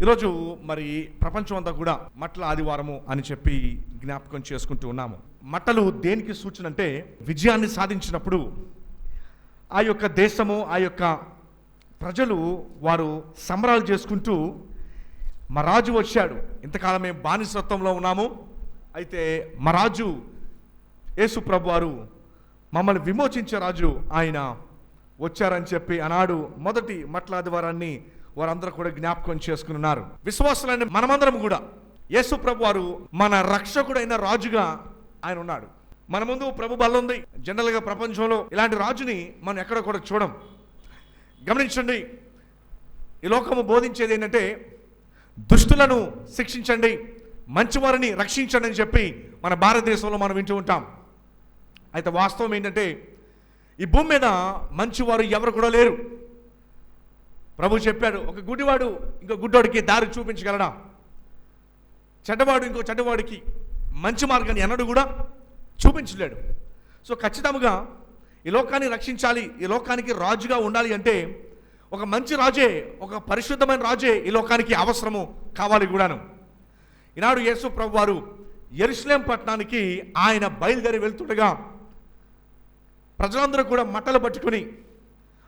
ఈరోజు మరి ప్రపంచం అంతా కూడా మట్టల ఆదివారము అని చెప్పి జ్ఞాపకం చేసుకుంటూ ఉన్నాము. మట్టలు దేనికి సూచన అంటే విజయాన్ని సాధించినప్పుడు ఆ యొక్క దేశము, ఆ యొక్క ప్రజలు వారు సంబరాలు చేసుకుంటూ మా రాజు వచ్చాడు, ఇంతకాలం మేము బానిసత్వంలో ఉన్నాము, అయితే మా రాజు యేసు ప్రభు వారు మమ్మల్ని విమోచించే రాజు ఆయన వచ్చారని చెప్పి ఆనాడు మొదటి మట్టల ఆదివారాన్ని వారందరూ కూడా జ్ఞాపకం చేసుకున్నారు. విశ్వాసులైన మనమందరం కూడా యేసు ప్రభు వారు మన రక్షకుడైన రాజుగా ఆయన ఉన్నాడు. మన ముందు ప్రభు బల్ల ఉంది. జనరల్గా ప్రపంచంలో ఇలాంటి రాజుని మనం ఎక్కడ కూడా చూడం. గమనించండి, ఈ లోకము బోధించేది ఏంటంటే దుష్టులను శిక్షించండి, మంచివారిని రక్షించండి అని చెప్పి మన భారతదేశంలో మనం వింటూ ఉంటాం. అయితే వాస్తవం ఏంటంటే ఈ భూమి మీద మంచివారు ఎవరు కూడా లేరు. ప్రభు చెప్పాడు, ఒక గుడ్డివాడు ఇంకో గుడ్డోడికి దారి చూపించగలడా? చెడ్డవాడు ఇంకో చెడ్డవాడికి మంచి మార్గాన్ని ఎన్నడూ కూడా చూపించలేడు. సో ఖచ్చితంగా ఈ లోకాన్ని రక్షించాలి, ఈ లోకానికి రాజుగా ఉండాలి అంటే ఒక మంచి రాజే, ఒక పరిశుద్ధమైన రాజే ఈ లోకానికి అవసరము కావాలి కూడాను. ఈనాడు యేసు ప్రభు వారు యెరూషలేం పట్టణానికి ఆయన బయలుదేరి వెళ్తుండగా ప్రజలందరూ కూడా మట్టలు పట్టుకుని,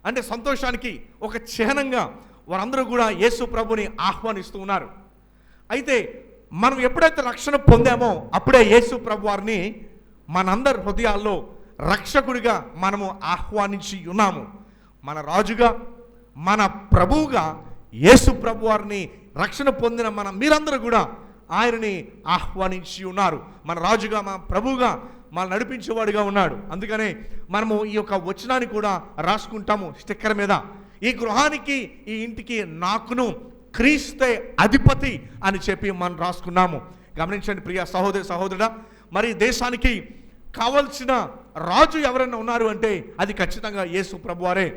అంటే సంతోషానికి ఒక చిహ్నంగా వారందరూ కూడా యేసు ప్రభుని ఆహ్వానిస్తూ ఉన్నారు. అయితే మనం ఎప్పుడైతే రక్షణ పొందామో అప్పుడే యేసు ప్రభు వారిని మనందరి హృదయాల్లో రక్షకుడిగా మనము ఆహ్వానించి ఉన్నాము. మన రాజుగా, మన ప్రభువుగా యేసు ప్రభు వారిని రక్షణ పొందిన మీరందరూ కూడా ఆయనని ఆహ్వానించి ఉన్నారు. మన రాజుగా, మన ప్రభువుగా మనం నడిపించేవాడిగా ఉన్నాడు. అందుకనే మనము ఈ యొక్క వచనాన్ని కూడా రాసుకుంటాము స్టిక్కర్ మీద. ఈ గృహానికి, ఈ ఇంటికి నాకును క్రీస్తే అధిపతి అని చెప్పి మనం రాసుకున్నాము. గమనించండి ప్రియ సహోదరి సహోదరుడా, మరి దేశానికి కావలసిన రాజు ఎవరైనా ఉన్నారు అంటే అది ఖచ్చితంగా యేసు ప్రభువారే.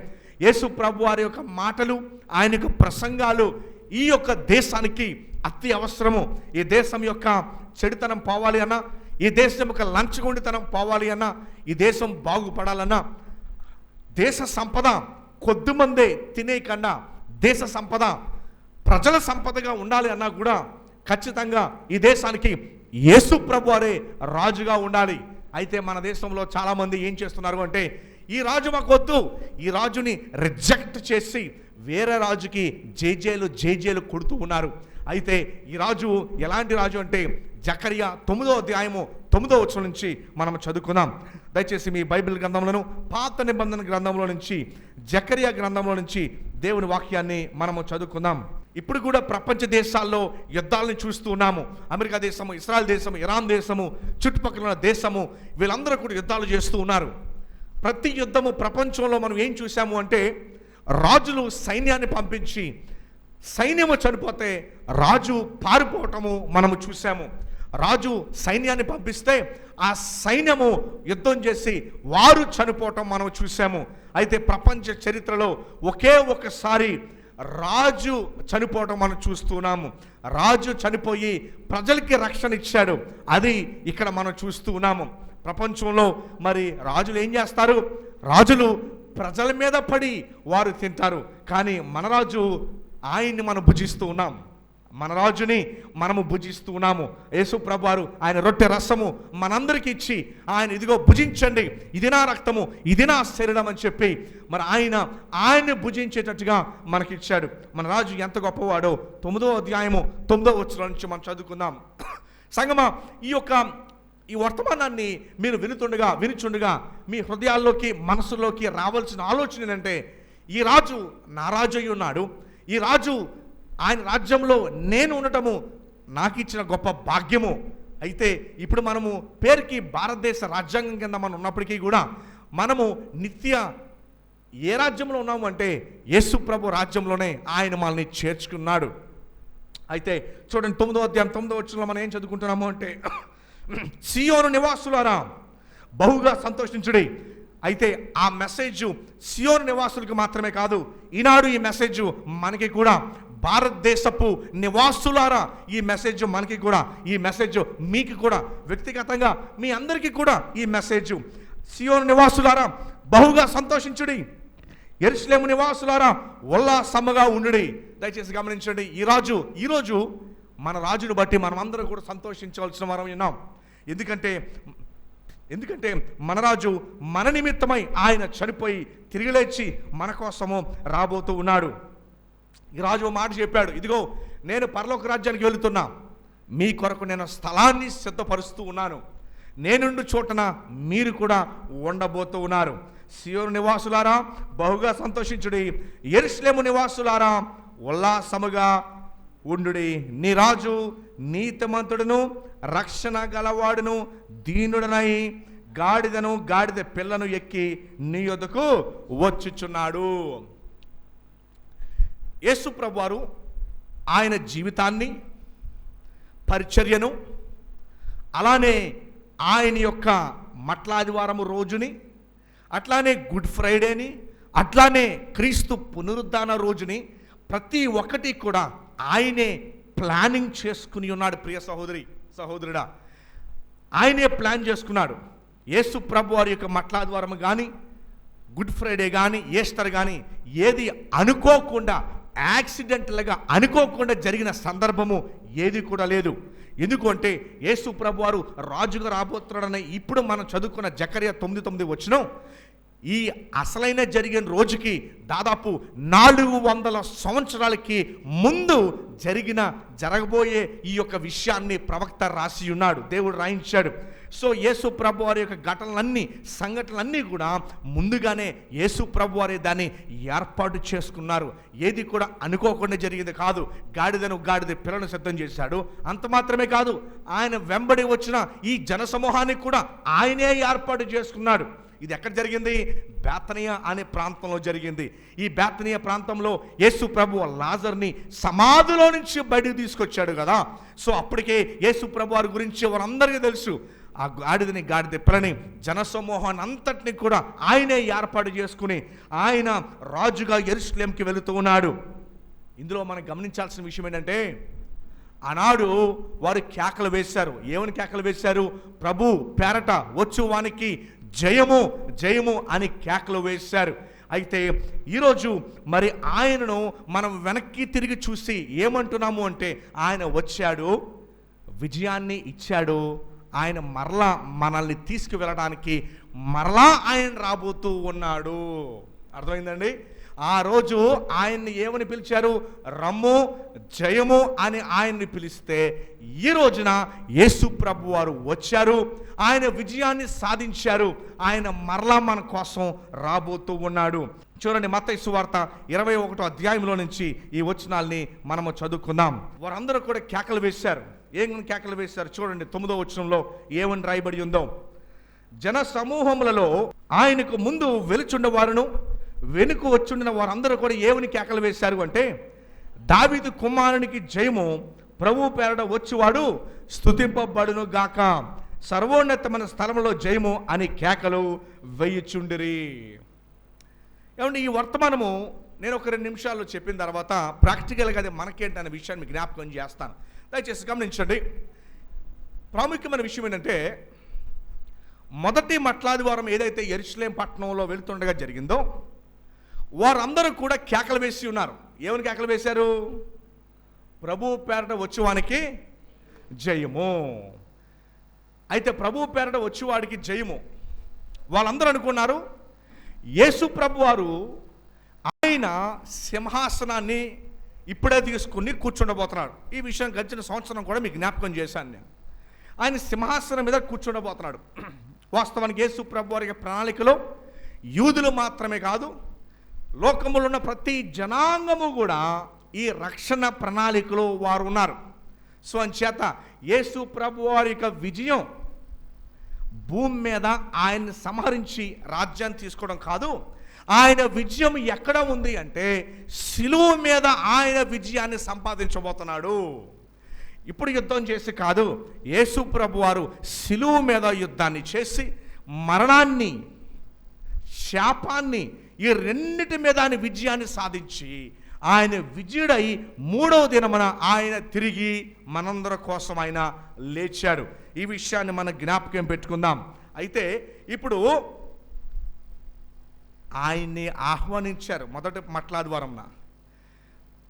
యేసు ప్రభువారి యొక్క మాటలు, ఆయన యొక్క ప్రసంగాలు ఈ యొక్క దేశానికి అతి అవసరము. ఈ దేశం యొక్క చెడుతనం పోవాలి అన్నా, ఈ దేశం యొక్క లంచగొండితనం పోవాలి అన్నా, ఈ దేశం బాగుపడాలన్నా, దేశ సంపద కొద్దిమందే తినే కన్నా దేశ సంపద ప్రజల సంపదగా ఉండాలి అన్నా కూడా ఖచ్చితంగా ఈ దేశానికి యేసు ప్రభువారే రాజుగా ఉండాలి. అయితే మన దేశంలో చాలామంది ఏం చేస్తున్నారు అంటే ఈ రాజు మాకు వద్దు, ఈ రాజుని రిజెక్ట్ చేసి వేరే రాజుకి జేజేలు జేజేలు కొడుతూ ఉన్నారు. అయితే ఈ రాజు ఎలాంటి రాజు అంటే జకరియా 9వ అధ్యాయము 9వ వచనం నుంచి మనం చదువుకుందాం. దయచేసి మీ బైబిల్ గ్రంథంలోను, పాత నిబంధన గ్రంథంలో నుంచి, జకరియా గ్రంథంలో నుంచి దేవుని వాక్యాన్ని మనము చదువుకుందాం. ఇప్పుడు కూడా ప్రపంచ దేశాల్లో యుద్ధాలను చూస్తూ ఉన్నాము. అమెరికా దేశము, ఇస్రాయల్ దేశము, ఇరాన్ దేశము, చుట్టుపక్కల ఉన్న దేశము, వీళ్ళందరూ కూడా యుద్ధాలు చేస్తూ ఉన్నారు. ప్రతి యుద్ధము ప్రపంచంలో మనం ఏం చూసాము అంటే రాజులు సైన్యాన్ని పంపించి సైన్యము చనిపోతే రాజు పారిపోవటము మనము చూసాము. రాజు సైన్యాన్ని పంపిస్తే ఆ సైన్యము యుద్ధం చేసి వారు చనిపోవటం మనం చూసాము. అయితే ప్రపంచ చరిత్రలో ఒకే ఒకసారి రాజు చనిపోవటం మనం చూస్తున్నాము. రాజు చనిపోయి ప్రజలకి రక్షణ ఇచ్చాడు, అది ఇక్కడ మనం చూస్తూ ఉన్నాము. ప్రపంచంలో మరి రాజులు ఏం చేస్తారు? రాజులు ప్రజల మీద పడి వారు తింటారు. కానీ మన రాజు, ఆయన్ని మనం భుజిస్తూ ఉన్నాం, మన రాజుని మనము భుజిస్తూ ఉన్నాము. యేసు ప్రభువారు ఆయన రొట్టె రసము మనందరికీ ఇచ్చి ఆయన ఇదిగో భుజించండి, ఇది నా రక్తము, ఇది నా శరీరం అని చెప్పి మరి ఆయన్ని భుజించేటట్టుగా మనకిచ్చాడు. మన రాజు ఎంత గొప్పవాడో 9వ అధ్యాయము 9వ వచనం నుంచి మనం చదువుకుందాం. సంగమా, ఈ వర్తమానాన్ని మీరు వినుచుండగా మీ హృదయాల్లోకి, మనసులోకి రావాల్సిన ఆలోచన ఏంటంటే ఈ రాజు నా రాజు అయి ఉన్నాడు. ఈ రాజు, ఆయన రాజ్యంలో నేను ఉండటము నాకు ఇచ్చిన గొప్ప భాగ్యము. అయితే ఇప్పుడు మనము పేరుకి భారతదేశ రాజ్యాంగం కింద మనం ఉన్నప్పటికీ కూడా మనము నిత్య ఏ రాజ్యంలో ఉన్నాము అంటే యేసు ప్రభు రాజ్యంలోనే ఆయన మనల్ని చేర్చుకున్నాడు. అయితే చూడండి 9వ అధ్యాయం 9వ వచనంలో మనం ఏం చదువుకుంటున్నాము అంటే సియోను నివాసులారా బహుగా సంతోషించుడి. అయితే ఆ మెసేజ్ సియోను నివాసులకు మాత్రమే కాదు, ఈనాడు ఈ మెసేజ్ మనకి కూడా, భారతదేశపు నివాసులారా ఈ మెసేజ్ మనకి కూడా, ఈ మెసేజ్ మీకు కూడా, వ్యక్తిగతంగా మీ అందరికీ కూడా ఈ మెసేజ్. సియోను నివాసులారా బహుగా సంతోషించుడి, యెరూషలేము నివాసులారా ఉల్లాసముగా ఉండుడి. దయచేసి గమనించండి, ఈరోజు మన రాజును బట్టి మనం అందరం కూడా సంతోషించవలసిన వారం ఉన్నాం. ఎందుకంటే మన రాజు మన నిమిత్తమై ఆయన చనిపోయి తిరిగి లేచి మన కోసము రాబోతూ ఉన్నాడు. ఈ రాజు మాట చెప్పాడు, ఇదిగో నేను పరలోక రాజ్యానికి వెళుతున్నా, మీ కొరకు నేను స్థలాన్ని సిద్ధపరుస్తూ ఉన్నాను, నేనుండు చోటన మీరు కూడా ఉండబోతూ ఉన్నారు. సియోను నివాసులారా బహుగా సంతోషించుడి, యెరూషలేము నివాసులారా ఉల్లాసముగా ఉండుడి. నీ రాజు నీతిమంతుడును రక్షణ గలవాడును దీనుడనై గాడిద పిల్లను ఎక్కి నీ యొద్దకు వచ్చుచున్నాడు. యేసు ప్రభువారు ఆయన జీవితాన్ని, పరిచర్యను, అలానే ఆయన యొక్క మట్లాదివారము రోజుని, అట్లానే గుడ్ ఫ్రైడేని, అట్లానే క్రీస్తు పునరుద్ధాన రోజుని ప్రతి ఒక్కటి కూడా ఆయనే ప్లానింగ్ చేసుకుని ఉన్నాడు. ప్రియ సహోదరుడా, ఆయనే ప్లాన్ చేసుకున్నాడు. యేసు ప్రభు వారి యొక్క మట్లాదివారం కానీ, గుడ్ ఫ్రైడే కానీ, ఈస్టర్ కానీ ఏది అనుకోకుండా, యాక్సిడెంటల్గా అనుకోకుండా జరిగిన సందర్భము ఏది కూడా లేదు. ఎందుకంటే యేసు ప్రభు వారు రాజుగా రాబోతున్నాడని ఇప్పుడు మనం చదువుకున్న జకర్యా 9:9 వచనం ఈ అసలైన జరిగిన రోజుకి దాదాపు 400 సంవత్సరాలకి ముందు జరగబోయే ఈ యొక్క విషయాన్ని ప్రవక్త రాసి ఉన్నాడు, దేవుడు రాయించాడు. సో యేసు ప్రభు వారి యొక్క సంఘటనలన్నీ కూడా ముందుగానే యేసు ప్రభు వారి దాన్ని ఏర్పాటు చేసుకున్నారు. ఏది కూడా అనుకోకుండా జరిగింది కాదు. గాడిద పిల్లను సిద్ధం చేశాడు. అంత మాత్రమే కాదు, ఆయన వెంబడి వచ్చిన ఈ జనసమూహాన్ని కూడా ఆయనే ఏర్పాటు చేసుకున్నాడు. ఇది ఎక్కడ జరిగింది? బేతనియా అనే ప్రాంతంలో జరిగింది. ఈ బేతనియా ప్రాంతంలో యేసు ప్రభు లాజర్ని సమాధిలో నుంచి బయటకు తీసుకొచ్చాడు కదా. సో అప్పటికే యేసు ప్రభు వారి గురించి వారందరికీ తెలుసు. ఆ గాడిద పిల్లని జనసమూహాన్ని అంతటిని కూడా ఆయనే ఏర్పాటు చేసుకుని ఆయన రాజుగా యెరూషలేంకి వెళుతూ ఉన్నాడు. ఇందులో మనం గమనించాల్సిన విషయం ఏంటంటే, ఆనాడు వారు కేకలు వేశారు. ఏమని కేకలు వేశారు? ప్రభు పేరట వచ్చువానికి జయము జయము అని కేకలు వేశారు. అయితే ఈరోజు మరి ఆయనను మనం వెనక్కి తిరిగి చూసి ఏమంటున్నాము అంటే, ఆయన వచ్చాడు, విజయాన్ని ఇచ్చాడు, ఆయన మరలా మనల్ని తీసుకువెళ్ళడానికి మరలా ఆయన రాబోతూ ఉన్నాడు. అర్థమైందండి? ఆ రోజు ఆయన్ని ఏమని పిలిచారు? రమ్ము జయము అని ఆయన్ని పిలిస్తే, ఈ రోజున యేసు ప్రభు వారు వచ్చారు, ఆయన విజయాన్ని సాధించారు, ఆయన మరలా మన కోసం రాబోతూ ఉన్నాడు. చూడండి, మత్తయి సువార్త 21వ అధ్యాయంలో నుంచి ఈ వచనాల్ని మనము చదువుకుందాం. వారందరూ కూడా కేకలు వేశారు. ఏం కేకలు వేశారు? చూడండి, 9వ వచనంలో ఏమని రాయబడి ఉందో, జన సమూహములలో ఆయనకు ముందు వెలుచుండ వారును వెనుక వచ్చుండిన వారందరూ కూడా ఏమని కేకలు వేశారు అంటే, దావీదు కుమారునికి జయము, ప్రభు పేరట వచ్చువాడు స్తుతింపబడును గాక, సర్వోన్నతమైన స్థలంలో జయము అని కేకలు వేయుచుండిరి. ఏమంటే ఈ వర్తమానము నేను ఒక 2 నిమిషాల్లో చెప్పిన తర్వాత ప్రాక్టికల్గా అది మనకేంటి అనే విషయాన్ని మీకు జ్ఞాపకం చేస్తాను. దయచేసి గమనించండి. ప్రాముఖ్యమైన విషయం ఏంటంటే, మొదటి మట్లాదివారం ఏదైతే యెరూషలేం పట్టణంలో వెళుతుండగా జరిగిందో, వారందరూ కూడా కేకలు వేసి ఉన్నారు. ఏమని కేకలు వేశారు? ప్రభు పేరట వచ్చేవానికి జయము. అయితే ప్రభు పేరట వచ్చేవాడికి జయము. వాళ్ళందరూ అనుకున్నారు యేసు ప్రభు వారు ఆయన సింహాసనాన్ని ఇప్పుడే తీసుకుని కూర్చుండబోతున్నాడు. ఈ విషయం గడిచిన సంవత్సరం కూడా మీకు జ్ఞాపకం చేశాను నేను. ఆయన సింహాసనం మీద కూర్చుండబోతున్నాడు. వాస్తవానికి యేసు ప్రభు వారి ప్రణాళికలో యూదులు మాత్రమే కాదు, లోకములో ఉన్న ప్రతి జనాంగము కూడా ఈ రక్షణ ప్రణాళికలో వారు ఉన్నారు. సో అంచేత యేసు ప్రభు వారి యొక్క విజయం భూమి మీద ఆయన్ని సంహరించి రాజ్యాన్ని తీసుకోవడం కాదు, ఆయన విజయం ఎక్కడ ఉంది అంటే శిలువ మీద ఆయన విజయాన్ని సంపాదించబోతున్నాడు. ఇప్పుడు యుద్ధం చేసి కాదు, యేసు ప్రభు వారు శిలువ మీద యుద్ధాన్ని చేసి మరణాన్ని, శాపాన్ని, ఈ రెండిటి మీద ఆయన విజయాన్ని సాధించి ఆయన విజయుడై 3వ దినమున ఆయన తిరిగి మనందరి కోసం ఆయన లేచాడు. ఈ విషయాన్ని మనం జ్ఞాపకం పెట్టుకుందాం. అయితే ఇప్పుడు ఆయన్ని ఆహ్వానించారు. మొదటి మట్ల ద్వారంన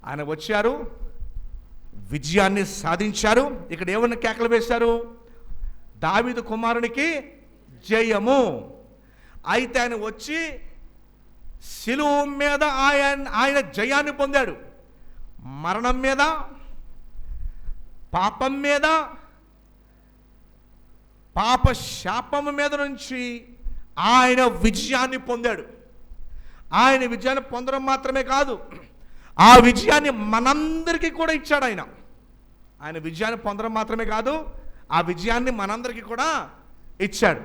ఆయన వచ్చారు, విజయాన్ని సాధించారు. ఇక్కడ ఏమన్నా కేకలు వేశారు? దావీదు కుమారునికి జయము. అయితే ఆయన వచ్చి శిలువ మీద ఆయన జయాన్ని పొందాడు. మరణం మీద, పాపం మీద, పాప శాపము మీద నుంచి ఆయన విజయాన్ని పొందాడు. ఆయన విజయాన్ని పొందడం మాత్రమే కాదు, ఆ విజయాన్ని మనందరికీ కూడా ఇచ్చాడు. ఆయన విజయాన్ని పొందడం మాత్రమే కాదు, ఆ విజయాన్ని మనందరికీ కూడా ఇచ్చాడు.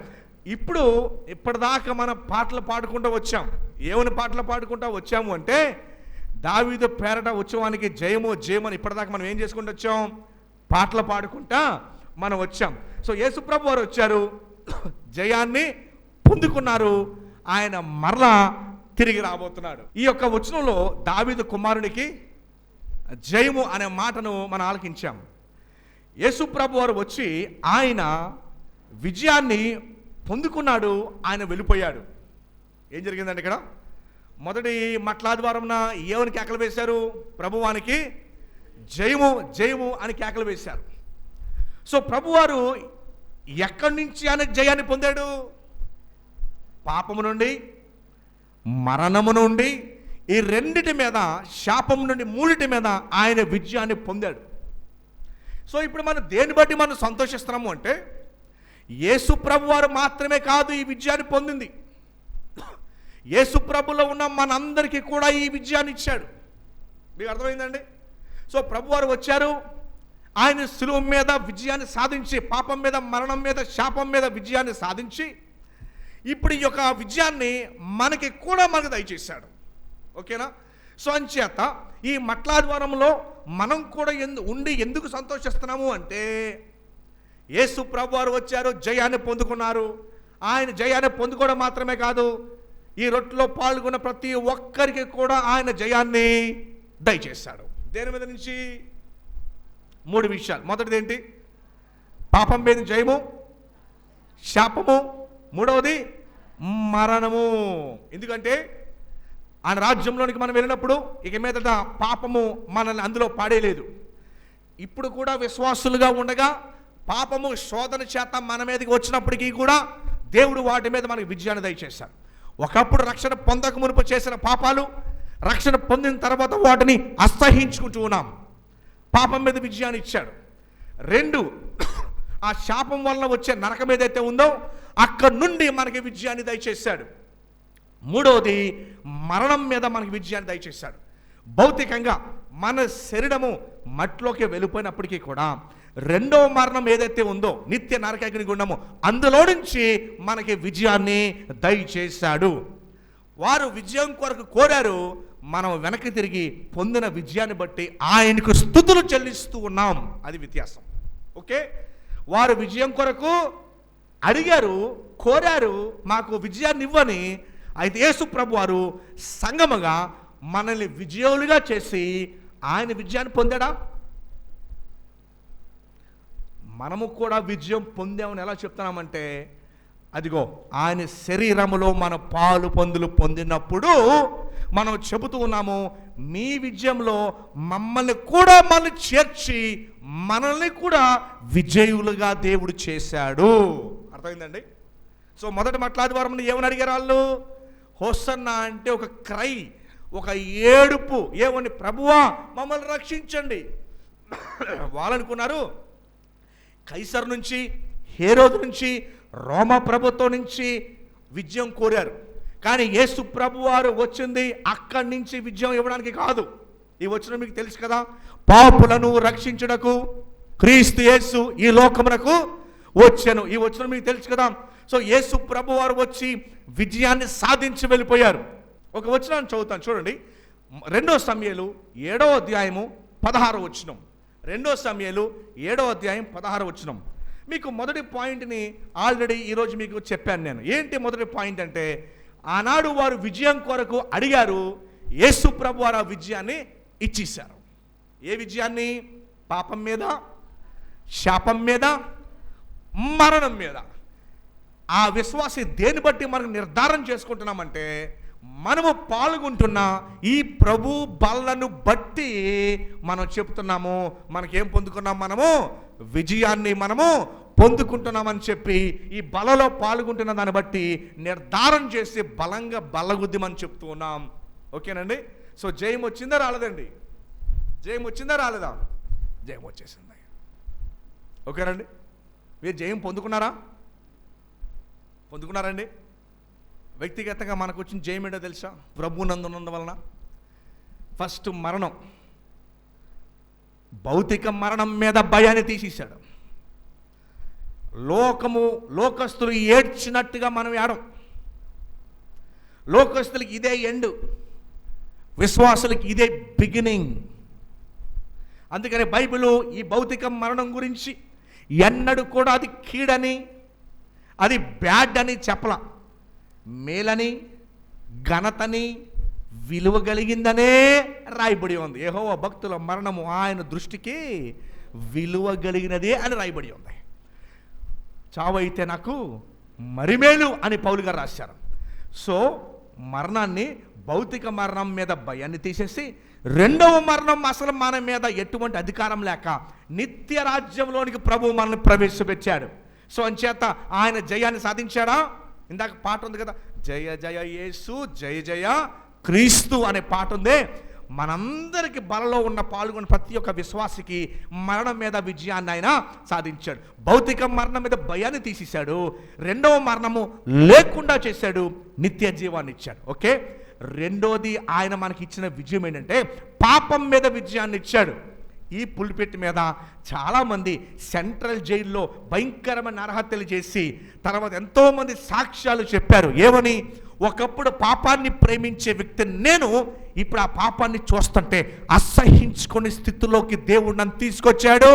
ఇప్పటిదాకా మనం పాటలు పాడుకుంటూ వచ్చాం. ఏమని పాటలు పాడుకుంటూ వచ్చాము అంటే, దావీదు పేరట ఉత్సవానికి జయము జయము అని ఇప్పటిదాకా మనం ఏం చేసుకుంటూ వచ్చాం? పాటలు పాడుకుంటా మనం వచ్చాం. సో యేసుప్రభు వారు వచ్చారు, జయాన్ని పొందుకున్నారు. ఆయన మరలా తిరిగి రాబోతున్నాడు. ఈ యొక్క వచనంలో దావీదు కుమారునికి జయము అనే మాటను మనం ఆలకించాం. యేసుప్రభు వారు వచ్చి ఆయన విజయాన్ని పొందుకున్నాడు, ఆయన వెళ్ళిపోయాడు. ఏం జరిగిందండి ఇక్కడ? మొదటి మట్లాదివారంన ఏమని కేకలు వేశారు? ప్రభువానికి జయము జయము అని కేకలు వేశారు. సో ప్రభువారు ఎక్కడి నుంచి ఆయన జయాన్ని పొందాడు? పాపము నుండి, మరణము నుండి, ఈ రెండిటి మీద, శాపం నుండి మూడిటి మీద ఆయన విజయాన్ని పొందాడు. సో ఇప్పుడు మనం దేన్ని బట్టి మనం సంతోషిస్తున్నాము అంటే, యేసు ప్రభువారు మాత్రమే కాదు ఈ విజయాన్ని పొందింది, యేసు ప్రభులో ఉన్న మనందరికీ కూడా ఈ విజయాన్ని ఇచ్చాడు. మీకు అర్థమైందండి? సో ప్రభువారు వచ్చారు, ఆయన శిలువ మీద విజయాన్ని సాధించి, పాపం మీద, మరణం మీద, శాపం మీద విజయాన్ని సాధించి, ఇప్పుడు ఈ యొక్క విజయాన్ని మనకు దయచేశాడు. ఓకేనా? సో అంచేత ఈ మట్లాద్వారంలో మనం కూడా ఎందుకు సంతోషిస్తున్నాము అంటే, యేసు ప్రభువారు వచ్చారు, జయాన్ని పొందుకున్నారు. ఆయన జయాన్ని పొందుకోవడం మాత్రమే కాదు, ఈ రొట్టెలో పాల్గొన్న ప్రతి ఒక్కరికి కూడా ఆయన జయాన్ని దయచేశాడు. దేని మీద నుంచి? 3 విషయాలు. మొదటిది ఏంటి? పాపం మీద జయము, శాపము, మూడవది మరణము. ఎందుకంటే ఆయన రాజ్యంలోనికి మనం వెళ్ళినప్పుడు ఇక మీదట పాపము మనల్ని అందులో పాడేయలేదు. ఇప్పుడు కూడా విశ్వాసులుగా ఉండగా పాపము శోధన చేత మన మీదకి వచ్చినప్పటికీ కూడా దేవుడు వాటి మీద మనకి విజయాన్ని దయచేశాడు. ఒకప్పుడు రక్షణ పొందక మునుపు చేసిన పాపాలు, రక్షణ పొందిన తర్వాత వాటిని అసహించుకుంటూ ఉన్నాం. పాపం మీద విజయాన్ని ఇచ్చాడు. 2, ఆ శాపం వలన వచ్చే నరకం ఏదైతే ఉందో అక్కడి నుండి మనకి విజయాన్ని దయచేశాడు. 3వది మరణం మీద మనకి విజయాన్ని దయచేశాడు. భౌతికంగా మన శరీరము మట్టిలోకి వెళ్ళిపోయినప్పటికీ కూడా రెండవ మరణం ఏదైతే ఉందో, నిత్య నరకాగ్ని గుండము, అందులో నుంచి మనకి విజయాన్ని దయచేశాడు. వారు విజయం కొరకు కోరారు, మనం వెనక్కి తిరిగి పొందిన విజయాన్ని బట్టి ఆయనకు స్తుతులు చెల్లిస్తూ ఉన్నాం. అది వ్యత్యాసం. ఓకే, వారు విజయం కొరకు అడిగారు, కోరారు, మాకు విజయాన్ని ఇవ్వని. అయితే యేసు ప్రభు వారు సంగముగా మనల్ని విజయులుగా చేసి ఆయన విజయాన్ని పొందాడా? మనము కూడా విజయం పొందామని ఎలా చెప్తున్నామంటే, అదిగో ఆయన శరీరములో మన పాలు పొందులు పొందినప్పుడు మనం చెబుతూ ఉన్నాము, మీ విజయంలో మమ్మల్ని కూడా చేర్చి మనల్ని కూడా విజయులుగా దేవుడు చేశాడు. అర్థమైందండి? సో మొదటి మట్లాదివారం ఏమని అడిగారు వాళ్ళు? హోసన్నా అంటే ఒక క్రై, ఒక ఏడుపు. ఏమని? ప్రభువా మమ్మల్ని రక్షించండి. వాళ్ళనుకున్నారు కైసర్ నుంచి, హేరోదు నుంచి, రోమా ప్రభుత్వం నుంచి విజయం కోరారు. కానీ యేసు ప్రభు వారు వచ్చింది అక్కడి నుంచి విజయం ఇవ్వడానికి కాదు. ఈ వచనం మీకు తెలుసు కదా, పాపులను రక్షించుటకు క్రీస్తు యేసు ఈ లోకమునకు వచ్చాను. ఈ వచనం మీకు తెలుసు కదా. సో యేసు ప్రభు వారు వచ్చి విజయాన్ని సాధించి వెళ్ళిపోయారు. ఒక వచనాన్ని చదువుతాను చూడండి. 2 సమూయేలు 7వ అధ్యాయము 16వ వచనం. 2 సమూయేలు 7వ అధ్యాయం 16వ వచనం. మీకు మొదటి పాయింట్ని ఆల్రెడీ ఈరోజు మీకు చెప్పాను నేను. ఏంటి మొదటి పాయింట్ అంటే, ఆనాడు వారు విజయం కొరకు అడిగారు, యేసు ప్రభు వారు ఆ విజయాన్ని ఇచ్చేశారు. ఏ విజయాన్ని? పాపం మీద, శాపం మీద, మరణం మీద. ఆ విశ్వాసి దేన్ని బట్టి మనం నిర్ధారణ చేసుకుంటున్నామంటే, మనము పాల్గొంటున్న ఈ ప్రభు బలను బట్టి మనం చెప్తున్నాము, మనకేం పొందుకున్నాం, మనము విజయాన్ని మనము పొందుకుంటున్నామని చెప్పి ఈ బలలో పాల్గొంటున్న దాన్ని బట్టి నిర్ధారణ చేసి బలంగా బలగుద్దిమని చెప్తూ ఉన్నాం. ఓకేనండి. సో జయం వచ్చిందా రాలేదండి? జయం వచ్చిందా రాలేదా? జయం వచ్చేసింది. ఓకేనండి. మీరు జయం పొందుకున్నారండి? వ్యక్తిగతంగా మనకు వచ్చిన జయం ఏంటో తెలుసా? ప్రభునందున్నందు వలన ఫస్ట్ మరణం, భౌతిక మరణం మీద భయాన్ని తీసేశాడు. లోకస్తులు ఏడ్చినట్టుగా మనం ఏడం. లోకస్తులకి ఇదే ఎండ్, విశ్వాసులకి ఇదే బిగినింగ్. అందుకని బైబిల్ ఈ భౌతిక మరణం గురించి ఎన్నడూ కూడా అది కీడని, అది బ్యాడ్ అని చెప్పలా. మేలని, ఘనతని, విలువ కలిగిందనే రాయబడి ఉంది. యెహోవా భక్తుల మరణము ఆయన దృష్టికి విలువ కలిగినదే అని రాయబడి ఉంది. చావు అయితే నాకు మరిమేలు అని పౌలు గారు రాశారు. సో మరణాన్ని, భౌతిక మరణం మీద భయాన్ని తీసేసి రెండవ మరణం అసలు మన మీద ఎటువంటి అధికారం లేక నిత్య రాజ్యంలోనికి ప్రభువు మనల్ని ప్రవేశపెట్టాడు. సో అంచేత ఆయన జయాన్ని సాధించాడా? ఇందాక పాట ఉంది కదా, జయ జయ యేసు జయ జయ క్రీస్తు అనే పాట ఉంది. మనందరికి బలలో ఉన్న పాల్గొన్న ప్రతి ఒక్క విశ్వాసికి మరణం మీద విజయాన్ని ఆయన సాధించాడు. భౌతిక మరణం మీద భయాన్ని తీసేశాడు, రెండవ మరణము లేకుండా చేశాడు, నిత్య జీవాన్ని ఇచ్చాడు. ఓకే. రెండోది ఆయన మనకి ఇచ్చిన విజయం ఏంటంటే పాపం మీద విజయాన్ని ఇచ్చాడు. ఈ పులిపెట్టి మీద చాలామంది సెంట్రల్ జైల్లో భయంకరమైన నరహత్యలు చేసి తర్వాత ఎంతోమంది సాక్ష్యాలు చెప్పారు. ఏమని? ఒకప్పుడు పాపాన్ని ప్రేమించే వ్యక్తి నేను ఇప్పుడు ఆ పాపాన్ని చూస్తుంటే అసహించుకునే స్థితిలోకి దేవుడు నన్ను తీసుకొచ్చాడు.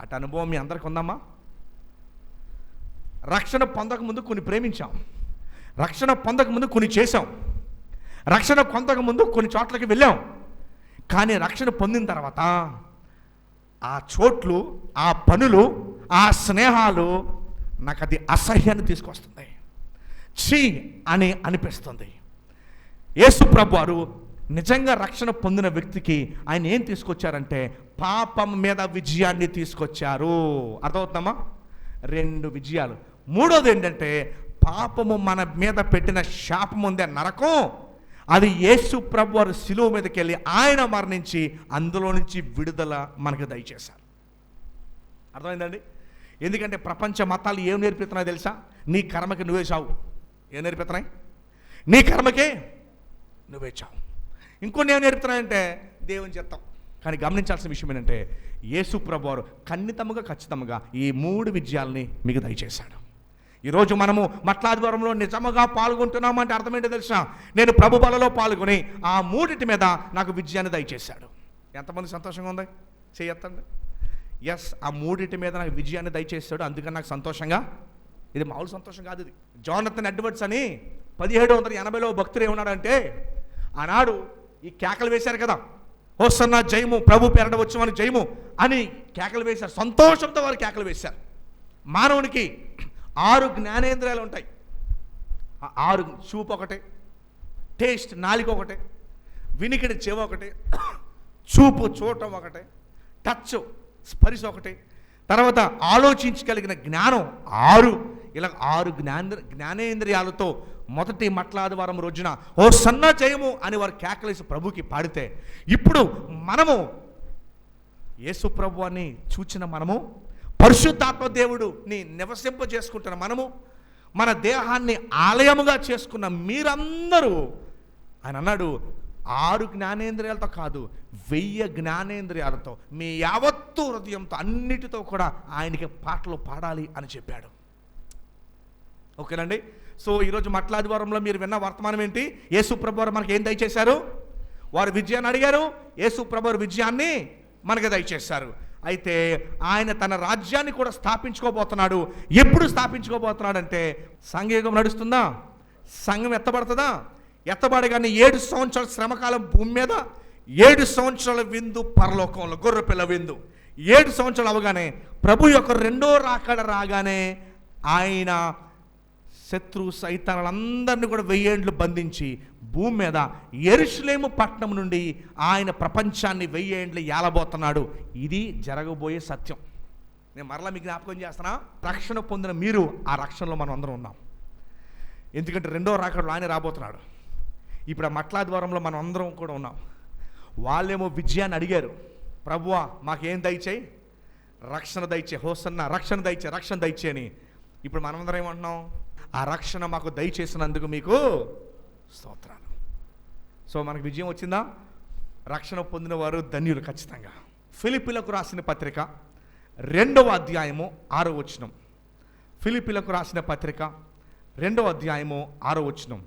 అటు అనుభవం మీ అందరికి ఉందమ్మా? రక్షణ పొందకముందు కొన్ని ప్రేమించాం, రక్షణ పొందకముందు కొన్ని చేశాం, రక్షణ పొందకముందు కొన్ని చోట్లకి వెళ్ళాం. కానీ రక్షణ పొందిన తర్వాత ఆ చోట్లు, ఆ పనులు, ఆ స్నేహాలు నాకు అది అసహ్యాన్ని తీసుకొస్తుంది, ఛీ అని అనిపిస్తుంది. యేసు ప్రభు వారు నిజంగా రక్షణ పొందిన వ్యక్తికి ఆయన ఏం తీసుకొచ్చారంటే పాపం మీద విజయాన్ని తీసుకొచ్చారు. అర్థమవుతుందమ్మా? 2 విజయాలు. మూడోది ఏంటంటే పాపము మన మీద పెట్టిన శాపం ఉందే, నరకం, అది యేసు ప్రభు వారు శిలువ మీదకి వెళ్ళి ఆయన మరణించి అందులో నుంచి విడుదల మనకు దయచేశారు. అర్థమైందండి? ఎందుకంటే ప్రపంచ మతాలు ఏం నేర్పిస్తున్నాయో తెలుసా? నీ కర్మకి నువ్వే చావు. ఏం నేర్పిస్తున్నాయి? నీ కర్మకే నువ్వే చావు. ఇంకొన్ని ఏం నేర్పుతున్నాయంటే దేవుని చిత్తం. కానీ గమనించాల్సిన విషయం ఏంటంటే యేసు ప్రభు వారు ఖచ్చితంగా ఈ 3 విజయాల్ని మీకు దయచేశాడు. ఈరోజు మనము మట్లాదివారంలో నిజముగా పాల్గొంటున్నామంటే అర్థం ఏంటో తెలుసా? నేను ప్రభు బలలో పాల్గొని ఆ 3 మీద నాకు విజయాన్ని దయచేశాడు. ఎంతమంది సంతోషంగా ఉంది? చేయొత్తండి. ఎస్, ఆ 3 మీద నాకు విజయాన్ని దయచేశాడు, అందుకని నాకు సంతోషంగా. ఇది మామూలు సంతోషం కాదు. ఇది జానథన్ ఎడ్వర్డ్స్ అని 1780లో భక్తుడు ఏమన్నాడంటే, ఆనాడు ఈ కేకలు వేశారు కదా, హోసన్నా జయము, ప్రభు పేరట వచ్చామని జయము అని కేకలు వేశారు. సంతోషంతో వారు కేకలు వేశారు. మానవునికి 6 జ్ఞానేంద్రియాలు ఉంటాయి. 6 చూపు ఒకటే, టేస్ట్ నాలుక ఒకటే, వినికిడి చెవి ఒకటే, చూపు చూడటం ఒకటే, టచ్ స్పర్శ ఒకటే, తర్వాత ఆలోచించగలిగిన జ్ఞానం 6. ఇలా 6 జ్ఞానేంద్రియాలతో మొదటి మట్లాదివారం రోజున ఓ సన్న జయము అని వారు కేకలేసి ప్రభుకి పాడితే, ఇప్పుడు మనము యేసు ప్రభువాన్ని చూచిన మనము, పరిశుద్ధాత్మ దేవుడుని నివసింపజేసుకుంటున్న మనము, మన దేహాన్ని ఆలయముగా చేసుకున్న మీరందరూ, ఆయన అన్నాడు 6 జ్ఞానేంద్రియాలతో కాదు 1000 జ్ఞానేంద్రియాలతో మీ యావత్తు హృదయంతో అన్నిటితో కూడా ఆయనకి పాటలు పాడాలి అని చెప్పాడు. ఓకేనండి. సో ఈరోజు మట్లాదివారంలో మీరు విన్న వర్తమానం ఏంటి? యేసు ప్రభు వారు మనకి ఏం దయచేశారు? వారు విజయాన్ని అడిగారు, యేసు ప్రభు వారు విజయాన్ని మనకి దయచేశారు. అయితే ఆయన తన రాజ్యాన్ని కూడా స్థాపించుకోబోతున్నాడు. ఎప్పుడు స్థాపించుకోబోతున్నాడు అంటే, సంఘయుగం నడుస్తుందా, సంఘం ఎత్తబడుతుందా, ఎత్తబడగానే 7 సంవత్సరాల శ్రమకాలం భూమి మీద, 7 సంవత్సరాల విందు పరలోకంలో, గొర్రెపిల్ల విందు. 7 సంవత్సరాలు అవగానే ప్రభు యొక్క రెండో రాకడ రాగానే ఆయన శత్రు సైతానులందరినీ కూడా 1000 ఏండ్లు బంధించి భూమి మీద యెరూషలేము పట్టణం నుండి ఆయన ప్రపంచాన్ని 1000 ఏండ్లు ఏలబోతున్నాడు. ఇది జరగబోయే సత్యం. నేను మరలా మీకు జ్ఞాపకం చేస్తున్నా, రక్షణ పొందిన మీరు ఆ రక్షణలో మనం అందరం ఉన్నాం. ఎందుకంటే 2వ రాకడలో ఆయన రాబోతున్నాడు. ఇప్పుడు ఆ మట్లా ద్వారంలో మనం అందరం కూడా ఉన్నాం. వాళ్ళేమో విజయాన్ని అడిగారు, ప్రభువా మాకేం దయచేయి, రక్షణ దయచే, హోసన్న రక్షణ దయచే, రక్షణ దయచే అని. ఇప్పుడు మనమందరం ఏమంటున్నాం, ఆ రక్షణ మాకు దయచేసినందుకు మీకు స్తోత్రాలు. సో మనకు విజయం వచ్చిందా? రక్షణ పొందిన వారు ధన్యులు ఖచ్చితంగా. ఫిలిప్పీలకు రాసిన పత్రిక 2వ అధ్యాయము 6వ వచనం. ఫిలిప్పీలకు రాసిన పత్రిక 2వ అధ్యాయము 6వ వచనం.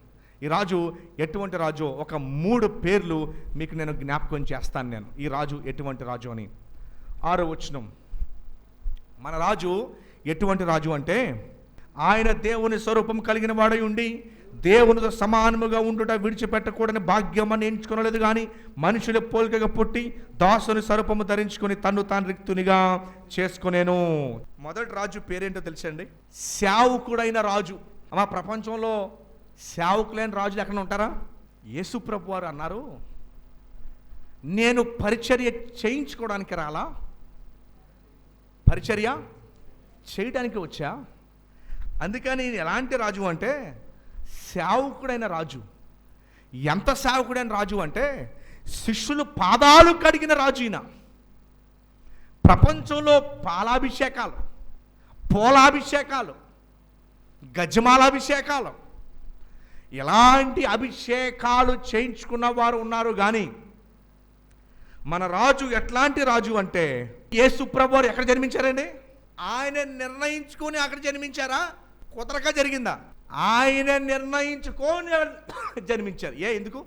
ఈ రాజు ఎటువంటి రాజు? ఒక 3 పేర్లు మీకు నేను జ్ఞాపకం చేస్తాను. నేను ఈ రాజు ఎటువంటి రాజు అని. 6వ వచనం. మన రాజు ఎటువంటి రాజు అంటే, ఆయన దేవుని స్వరూపం కలిగిన వాడై ఉండి దేవునితో సమానముగా ఉండుట విడిచిపెట్టకూడని భాగ్యం అని ఎంచుకోలేదు, కానీ మనుషుల పోలికగా పుట్టి దాసుని స్వరూపము ధరించుకొని తన్ను తాను రిక్తునిగా చేసుకునేను. మొదటి రాజు పేరేంటో తెలుసండి? సేవకుడైన రాజు. అమ్మా, ప్రపంచంలో సేవకులైన రాజులు ఎక్కడ ఉంటారా? యేసు ప్రభు వారు అన్నారు, నేను పరిచర్య చేయించుకోవడానికి రాలా, పరిచర్య చేయడానికి వచ్చా. అందుకని ఎలాంటి రాజు అంటే సేవకుడైన రాజు. ఎంత సేవకుడైన రాజు అంటే శిష్యులు పాదాలు కడిగిన రాజు ఈయన. ప్రపంచంలో పాలాభిషేకాలు, పోలాభిషేకాలు, గజమాలాభిషేకాలు, ఎలాంటి అభిషేకాలు చేయించుకున్న వారు ఉన్నారు. కానీ మన రాజు ఎట్లాంటి రాజు అంటే, యేసు ప్రభు వారు ఎక్కడ జన్మించారండి? ఆయన నిర్ణయించుకొని అక్కడ జన్మించారా? కుదరక జరిగిందా? ఆయన నిర్ణయించుకొని జన్మించారు. ఎందుకు?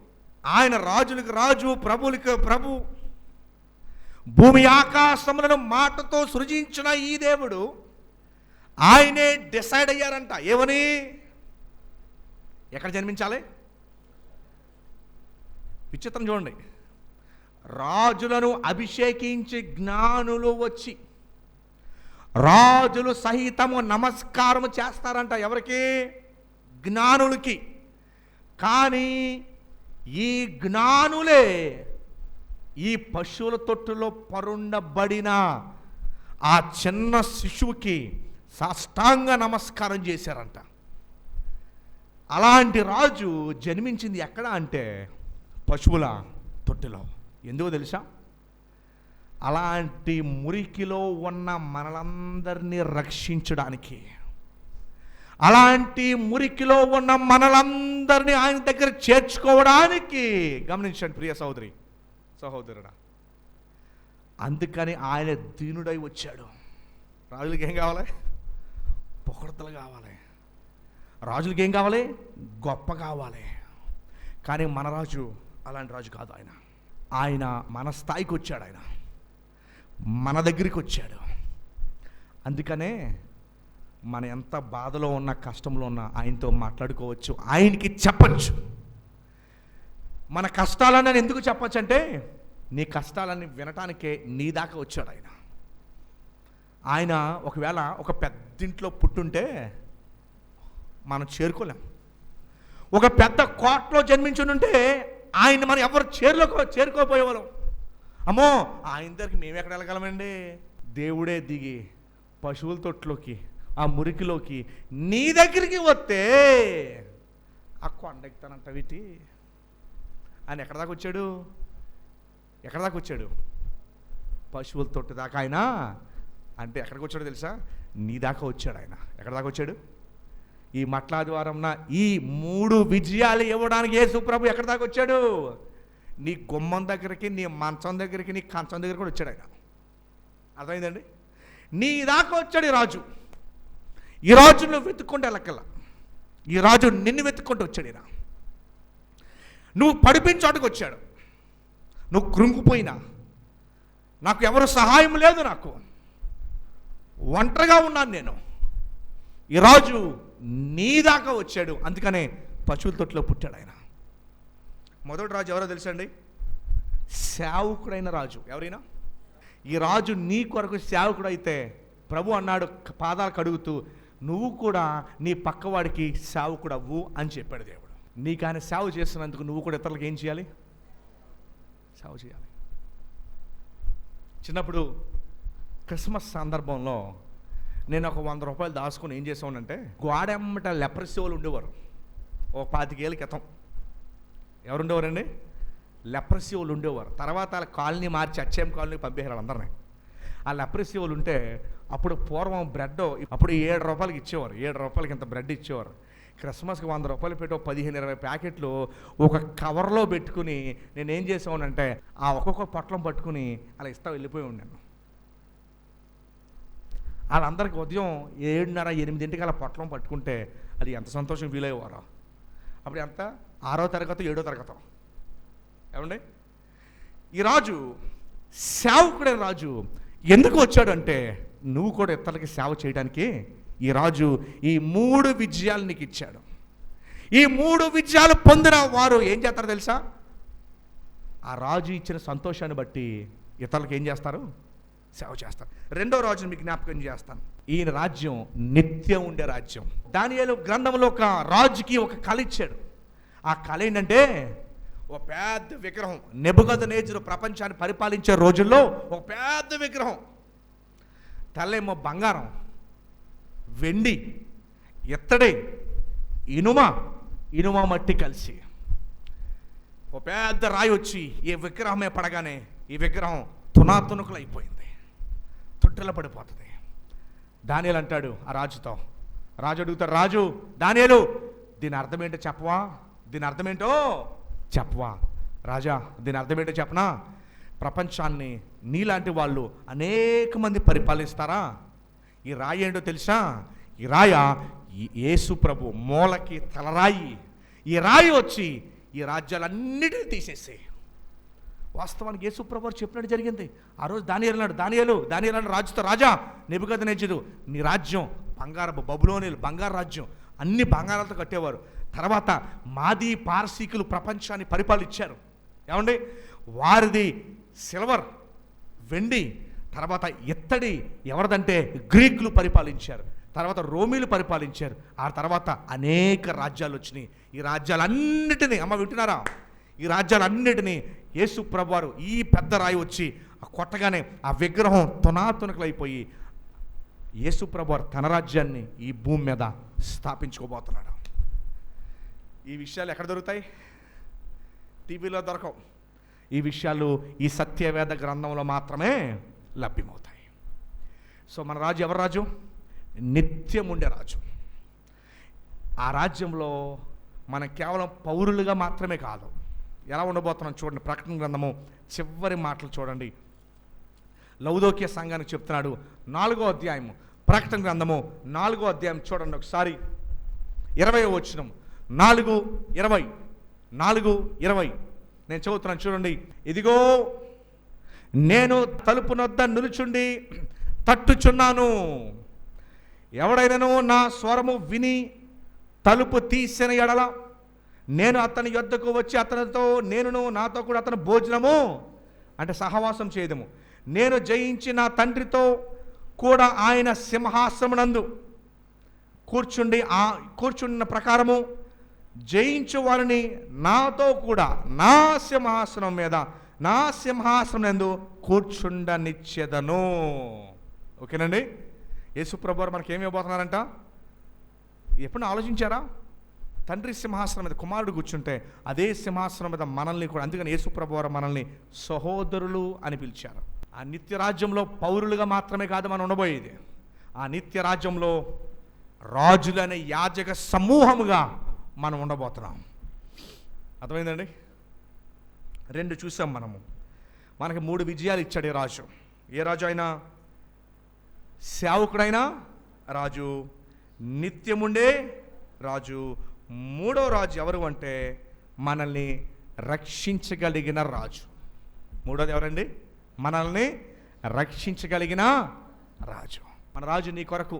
ఆయన రాజులకు రాజు, ప్రభువులకు ప్రభు. భూమి ఆకాశములను మాటతో సృజించిన ఈ దేవుడు ఆయనే డిసైడ్ అయ్యారంట. ఏమని? ఎక్కడ జన్మించాలి? విచిత్రం చూడండి. రాజులను అభిషేకించి జ్ఞానులు వచ్చి రాజులు సహితము నమస్కారం చేస్తారంట. ఎవరికి? జ్ఞానులకి. కానీ ఈ జ్ఞానులే ఈ పశువుల తొట్టులో పరుండబడిన ఆ చిన్న శిశువుకి సాష్టాంగ నమస్కారం చేశారంట. అలాంటి రాజు జన్మించింది ఎక్కడ అంటే పశువుల తొట్టిలో. ఎందుకో తెలుసా? అలాంటి మురికిలో ఉన్న మనలందరినీ రక్షించడానికి, అలాంటి మురికిలో ఉన్న మనలందరినీ ఆయన దగ్గర చేర్చుకోవడానికి. గమనించండి ప్రియ సహోదరి సహోదరుడా, అందుకని ఆయన దీనుడై వచ్చాడు. రాజులకి ఏం కావాలి? పొగడ్తలు కావాలి. రాజులకి ఏం కావాలి? గొప్ప కావాలి. కానీ మన రాజు అలాంటి రాజు కాదు. ఆయన మన స్థాయికి వచ్చాడు. ఆయన మన దగ్గరికి వచ్చాడు. అందుకనే మన ఎంత బాధలో ఉన్న, కష్టంలో ఉన్న ఆయనతో మాట్లాడుకోవచ్చు, ఆయనకి చెప్పచ్చు. మన కష్టాలని ఎందుకు చెప్పచ్చు అంటే, నీ కష్టాలని వినటానికే నీ దాకా వచ్చాడు ఆయన. ఆయన ఒకవేళ ఒక పెద్దింట్లో పుట్టుంటే మనం చేరుకోలేం. ఒక పెద్ద కోటలో జన్మించుంటే ఆయన మనం ఎవరు చేరుకోపోయేవాళ్ళం. అమ్మో, ఆయన దగ్గరికి మేము ఎక్కడ వెళ్ళగలమండి? దేవుడే దిగి పశువుల తొట్టులోకి, ఆ మురికిలోకి నీ దగ్గరికి వస్తే ఆ కొండ ఎక్కుతానంట వీటి. ఆయన ఎక్కడ దాకా వచ్చాడు? ఎక్కడ దాకా వచ్చాడు? పశువుల తొట్టు దాకా. ఆయన అంటే ఎక్కడికి వచ్చాడో తెలుసా? నీ దాకా వచ్చాడు ఆయన. ఎక్కడ దాకా వచ్చాడు? ఈ మట్లా ద్వారంన ఈ 3 విజయాలు ఇవ్వడానికి యేసు ప్రభు ఎక్కడ దాకా వచ్చాడు? నీ గుమ్మం దగ్గరికి, నీ మంచం దగ్గరికి, నీ కంచం దగ్గర కూడా వచ్చాడు ఆయన. అర్థమైందండి? నీ దాకా వచ్చాడు ఈ రాజు. ఈ రాజు నువ్వు వెతుక్కుంటే వెళ్ళకల్లా, ఈ రాజు నిన్ను వెతుక్కుంటూ వచ్చాడు. ఈయన నువ్వు పడిపించాటుకు వచ్చాడు. నువ్వు కృంగిపోయినా, నాకు ఎవరు సహాయం లేదు, నాకు ఒంటరిగా ఉన్నాను నేను, ఈ రాజు నీ దాకా వచ్చాడు. అందుకనే పశువుల తొట్టులో పుట్టాడు ఆయన. మొదటి రాజు ఎవరో తెలుసండి? సేవకుడైన రాజు. ఎవరైనా ఈ రాజు నీ కొరకు సేవకుడు అయితే ప్రభు అన్నాడు పాదాలు కడుగుతూ, నువ్వు కూడా నీ పక్కవాడికి సేవకుడు అవ్వు అని చెప్పాడు దేవుడు. నీకు ఆయన సేవ చేస్తున్నందుకు నువ్వు కూడా ఇతరులకు ఏం చేయాలి? సేవ చేయాలి. చిన్నప్పుడు క్రిస్మస్ సందర్భంలో నేను ఒక 100 రూపాయలు దాచుకొని ఏం చేసానంటే, గోడెమ్మట లెప్రసీ వాళ్ళు ఉండేవారు ఒక 25 ఏళ్ళ క్రితం. ఎవరు ఉండేవారండి? లెప్రసీ వాళ్ళు ఉండేవారు. తర్వాత వాళ్ళ కాలనీ మార్చి HM కాలనీ పంపేశారు అందరినీ. ఆ లెప్రసీ వాళ్ళు ఉంటే అప్పుడు పూర్వం బ్రెడ్ అప్పుడు 7 రూపాయలకి ఇచ్చేవారు. 7 రూపాయలకి ఇంత బ్రెడ్ ఇచ్చేవారు. క్రిస్మస్కి 100 రూపాయలు పెట్టి 15-20 ప్యాకెట్లు ఒక కవర్లో పెట్టుకుని నేనేం చేసామనంటే ఆ ఒక్కొక్క పొట్లం పట్టుకుని అలా ఇస్తా వెళ్ళిపోయి ఉన్నాను. వాళ్ళందరికీ ఉదయం 7:30-8 అలా పొట్లం పట్టుకుంటే అది ఎంత సంతోషం ఫీల్ అయ్యేవారో. అప్పుడు ఎంత 6వ తరగతి 7వ తరగతి ఏమండి? ఈ రాజు సేవకుడైన రాజు ఎందుకు వచ్చాడంటే, నువ్వు కూడా ఇతరులకి సేవ చేయడానికి ఈ రాజు ఈ 3 విజయాలు నీకు ఇచ్చాడు. ఈ 3 విజయాలు పొందిన వారు ఏం చేస్తారో తెలుసా? ఆ రాజు ఇచ్చిన సంతోషాన్ని బట్టి ఇతరులకు ఏం చేస్తారు? సేవ చేస్తారు. 2వ రాజుని మీకు జ్ఞాపకం చేస్తాను. ఈయన రాజ్యం నిత్యం ఉండే రాజ్యం. దానియేలు గ్రంథంలో ఒక రాజుకి ఒక కళ ఇచ్చాడు. ఆ కళ ఏంటంటే, ఒక పెద్ద విగ్రహం. నెబుకద్నెజరు ప్రపంచాన్ని పరిపాలించే రోజుల్లో ఒక పెద్ద విగ్రహం, తెల్లేమో బంగారం, వెండి, ఇత్తడి, ఇనుమ మట్టి కలిసి ఒక పెద్ద రాయి వచ్చి ఈ విగ్రహమే పడగానే ఈ విగ్రహం తునాతునుకులు అయిపోయింది, తొట్టెల పడిపోతుంది. దానియేలు అంటాడు ఆ రాజుతో, రాజు అడుగుతాడు, రాజు దానియేలు దీని అర్థం ఏంటో చెప్పవా? దీని అర్థమేంటో చెప్పవా? రాజా దీని అర్థమేంటో చెప్పనా? ప్రపంచాన్ని నీలాంటి వాళ్ళు అనేక మంది పరిపాలిస్తారా? ఈ రాయి ఏంటో తెలుసా? ఈ రాయ యేసు ప్రభు మూలకి తలరాయి. ఈ రాయి వచ్చి ఈ రాజ్యాలన్నిటిని తీసేసి, వాస్తవానికి యేసు ప్రభు చెప్పినట్టు జరిగింది. ఆ రోజు దానియేలు రాజుతో, రాజా నెబుకద్నెజరు నీ రాజ్యం బంగారపు బబులోనీలు బంగారు రాజ్యం, అన్ని బంగారాలతో కట్టేవారు. తర్వాత మాదీ పారసీకులు ప్రపంచాన్ని పరిపాలించారు. ఏమండి? వారిది సిల్వర్, వెండి, తర్వాత ఇత్తడి ఎవరిదంటే గ్రీకులు పరిపాలించారు, తర్వాత రోమీలు పరిపాలించారు. ఆ తర్వాత అనేక రాజ్యాలు వచ్చినాయి. ఈ రాజ్యాలన్నిటినీ వింటున్నారా? ఈ రాజ్యాలన్నిటినీ యేసు ప్రభువారు ఈ పెద్ద రాయి వచ్చి కొట్టగానే ఆ విగ్రహం తునాతునకలైపోయి యేసు ప్రభువారు తన రాజ్యాన్ని ఈ భూమి మీద స్థాపించుకోబోతున్నాడు. ఈ విషయాలు ఎక్కడ దొరుకుతాయి? టీవీలో దొరకవు. ఈ విషయాలు ఈ సత్యవేద గ్రంథంలో మాత్రమే లభ్యమవుతాయి. సో మన రాజు ఎవరు రాజు? నిత్యం ఉండే రాజు. ఆ రాజ్యంలో మనం కేవలం పౌరులుగా మాత్రమే కాదు, ఎలా ఉండబోతున్నాం చూడండి. ప్రకటన గ్రంథము చివరి మాటలు చూడండి. లౌదోక్య సంఘానికి చెప్తున్నాడు, 4వ అధ్యాయము, ప్రకటన గ్రంథము 4వ అధ్యాయం చూడండి ఒకసారి. 20వ వచనం, 4:20 నేను చదువుతున్నాను చూడండి. ఇదిగో నేను తలుపు నొద్ద నిలుచుండి తట్టుచున్నాను. ఎవడైనాను నా స్వరము విని తలుపు తీసిన ఎడల నేను అతని యొద్దకు వచ్చి అతనితో నేనును నాతో కూడా అతను భోజనము అంటే సహవాసం చేయదము. నేను జయించి నా తండ్రితో కూడా ఆయన సింహాసనమునందు కూర్చున్న ప్రకారము జయించు వారిని నాతో కూడా నా సింహాసనం నందు కూర్చుండనిచ్చెదను. ఓకేనండి? యేసు ప్రభువారు మనకి ఏమి ఇవ్వబోతున్నారంట? ఎప్పుడు ఆలోచించారా? తండ్రి సింహాసనం మీద కుమారుడు కూర్చుంటే అదే సింహాసనం మీద మనల్ని కూడా, అందుకని యేసు ప్రభువారు మనల్ని సహోదరులు అని పిలిచారు. ఆ నిత్య రాజ్యంలో పౌరులుగా మాత్రమే కాదు మనం ఉండబోయేది. ఆ నిత్య రాజ్యంలో రాజులనే యాజక సమూహముగా మనం ఉండబోతున్నాం. అర్థమైందండి? 2 చూసాం మనము. మనకి 3 విజయాలు ఇచ్చాడు ఈ రాజు. ఏ రాజు అయినా? సేవకుడైనా రాజు, నిత్యముండే రాజు. 3వ రాజు ఎవరు అంటే మనల్ని రక్షించగలిగిన రాజు. 3వది ఎవరండి? మనల్ని రక్షించగలిగిన రాజు. మన రాజు నీ కొరకు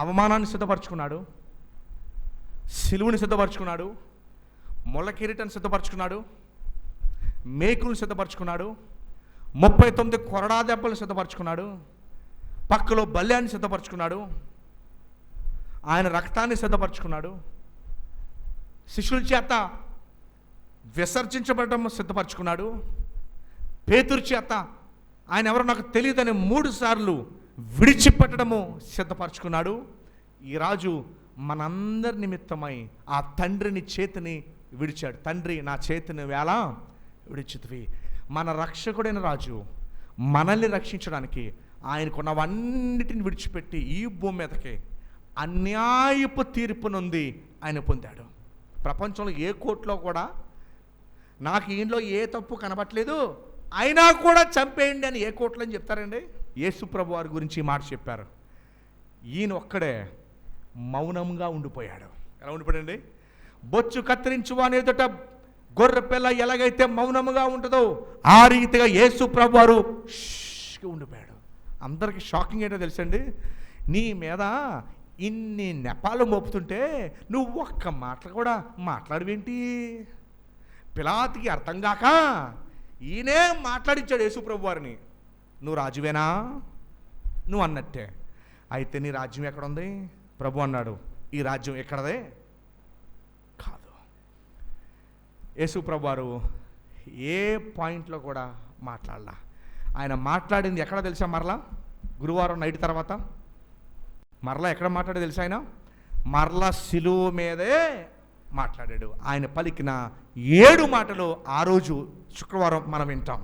అవమానాన్ని సిద్ధపరచుకున్నాడు, సిలువుని సిద్ధపరచుకున్నాడు, ముళ్ళ కిరీటాన్ని సిద్ధపరచుకున్నాడు, మేకులను సిద్ధపరచుకున్నాడు, 39 కొరడా దెబ్బలు సిద్ధపరచుకున్నాడు, పక్కలో బల్యాన్ని సిద్ధపరచుకున్నాడు. ఆయన రక్తాన్ని సిద్ధపరచుకున్నాడు. శిష్యుల చేత విసర్జించబడటం సిద్ధపరచుకున్నాడు. పేతురు చేత ఆయన ఎవరో నాకు తెలియదని 3 సార్లు విడిచిపెట్టడము సిద్ధపరచుకున్నాడు. ఈ రాజు మనందరి నిమిత్తమై ఆ తండ్రిని చేతిని విడిచాడు. తండ్రి, నా చేతిని వేళ విడిచితివి. మన రక్షకుడైన రాజు మనల్ని రక్షించడానికి ఆయనకున్నవన్నిటిని విడిచిపెట్టి ఈ భూమి మీదకి అన్యాయపు తీర్పు నుండి ఆయన పొందాడు. ప్రపంచంలో ఏ కోర్టులో కూడా నాకు ఈయనలో ఏ తప్పు కనబట్లేదు అయినా కూడా చంపేయండి అని ఏ కోర్టులో అని చెప్తారండి? యేసు ప్రభు వారి గురించి ఈ మాట చెప్పారు. ఈయన ఒక్కడే మౌనంగా ఉండిపోయాడు. ఎలా ఉండిపోయాడండి? బొచ్చు కత్తిరించువ అనే ఎదుట గొర్రె పిల్ల ఎలాగైతే మౌనముగా ఉంటుందో ఆ రీతిగా యేసు ప్రభు వారు ఉండిపోయాడు. అందరికీ షాకింగ్ ఏంటో తెలుసండి, నీ మీద ఇన్ని నెపాలు మోపుతుంటే నువ్వు ఒక్క మాటలు కూడా మాట్లాడవేంటి? పిలాతుకి అర్థం కాక ఈయనే మాట్లాడించాడు యేసు ప్రభు వారిని. నువ్వు రాజువేనా? నువ్వు అన్నట్టే. అయితే నీ రాజ్యం ఎక్కడుంది? ప్రభు అన్నాడు, ఈ రాజ్యం ఎక్కడదే కాదు. యేసు ప్రభు వారు ఏ పాయింట్లో కూడా మాట్లాడలా. ఆయన మాట్లాడింది ఎక్కడ తెలుసా? మరలా గురువారం నైట్ తర్వాత మరలా ఎక్కడ మాట్లాడే తెలుసా? ఆయన మరలా సిలువ మీదే మాట్లాడాడు. ఆయన పలికిన 7 మాటలు ఆ రోజు శుక్రవారం మనం వింటాం.